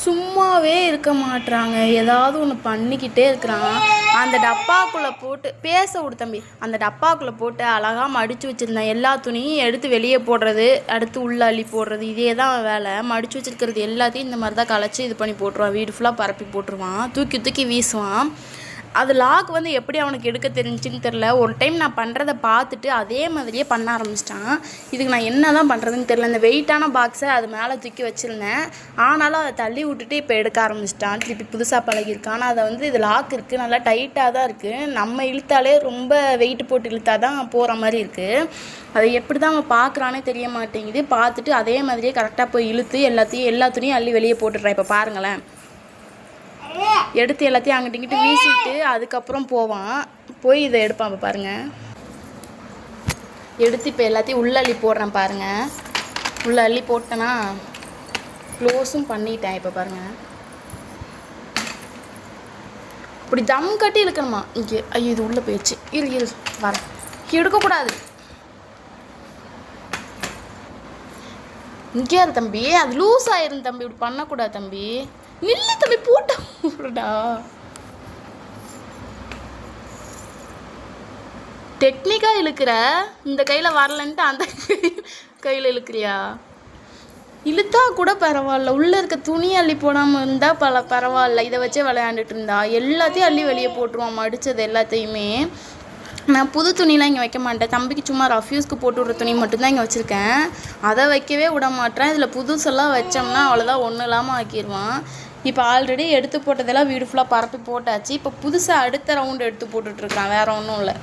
சும்மாவே இருக்க மாட்றாங்க. ஏதாவது ஒன்று பண்ணிக்கிட்டே இருக்கிறான். அந்த டப்பாக்குள்ளே போட்டு பேச விடு தம்பி. அந்த டப்பாக்குள்ளே போட்டு அழகாக மடித்து வச்சுருந்தேன். எல்லா துணியும் எடுத்து வெளியே போடுறது, அடுத்து உள்ள அள்ளி போடுறது, இதே தான் வேலை. மடித்து வச்சுருக்கிறது எல்லாத்தையும் இந்த மாதிரி தான் கலைச்சி இது பண்ணி போட்டுருவான். வீடு ஃபுல்லாக பரப்பி போட்டுருவான். தூக்கி தூக்கி வீசுவான். அது லாக் வந்து எப்படி அவனுக்கு எடுக்க தெரிஞ்சுன்னு தெரில. ஒரு டைம் நான் பண்ணுறதை பார்த்துட்டு அதே மாதிரியே பண்ண ஆரம்பிச்சிட்டான். இதுக்கு நான் என்ன தான் பண்ணுறதுன்னு தெரில. இந்த வெயிட்டான பாக்ஸை அது மேலே தூக்கி வச்சுருந்தேன். ஆனாலும் அதை தள்ளி விட்டுட்டு இப்போ எடுக்க ஆரம்பிச்சிட்டான். திருப்பி புதுசாக பழகியிருக்கான். ஆனால் அதை வந்து இது லாக் இருக்குது, நல்லா டைட்டாக தான் இருக்குது. நம்ம இழுத்தாலே ரொம்ப வெயிட் போட்டு இழுத்தா தான் போகிற மாதிரி இருக்குது. அதை எப்படி தான் அவன் பார்க்குறானே தெரிய மாட்டேங்குது. பார்த்துட்டு அதே மாதிரியே கரெக்டாக போய் இழுத்து எல்லா துணியும் அள்ளி வெளியே போட்டுடுறான். இப்போ பாருங்களேன், எடுத்து எல்லாத்தையும் அங்கிட்டு இங்கிட்டு வீசிட்டு அதுக்கப்புறம் போவான். போய் இதை எடுப்பான். இப்போ பாருங்கள், எடுத்து இப்போ எல்லாத்தையும் உள்ள அள்ளி போடுறேன். பாருங்கள், உள்ள அள்ளி போட்டேன்னா க்ளோஸும் பண்ணிட்டேன். இப்போ பாருங்கள், இப்படி தம் கட்டி இழுக்கணுமா இங்கே. ஐயோ, இது உள்ளே போயிடுச்சு. இரு வரேன். எடுக்கக்கூடாது. இங்கே இரு தம்பி, அது லூஸ் ஆயிரும் தம்பி. இப்படி பண்ணக்கூடாது தம்பி. இல்லை தம்பி, போட்டா டெக்னிக்காக இழுக்கிற. இந்த கையில் வரலன்ட்டு அந்த கையில் இழுக்கிறியா? இழுத்தா கூட பரவாயில்ல. உள்ளே இருக்க துணி அள்ளி போடாமல் இருந்தால் பரவாயில்ல. இதை வச்சே விளையாண்டுட்டு இருந்தா எல்லாத்தையும் அள்ளி வெளியே போட்டுருவான். மடித்தது எல்லாத்தையுமே. நான் புது துணிலாம் இங்கே வைக்க மாட்டேன். தம்பிக்கு சும்மா ரஃப்யூஸ்க்கு போட்டு விட்ற துணி மட்டும்தான் இங்கே வச்சுருக்கேன். அதை வைக்கவே விட மாட்டேன். இதில் புதுசெல்லாம் வச்சோம்னா அவ்வளோதான், ஒன்றும் இல்லாமல் ஆக்கிடுவான். இப்போ ஆல்ரெடி எடுத்து போட்டதெல்லாம் வீடு ஃபுல்லாக பரப்பி போட்டாச்சு. இப்போ புதுசாக அடுத்த ரவுண்டு எடுத்து போட்டுட்ருக்கான். வேறு ஒன்றும் இல்லை.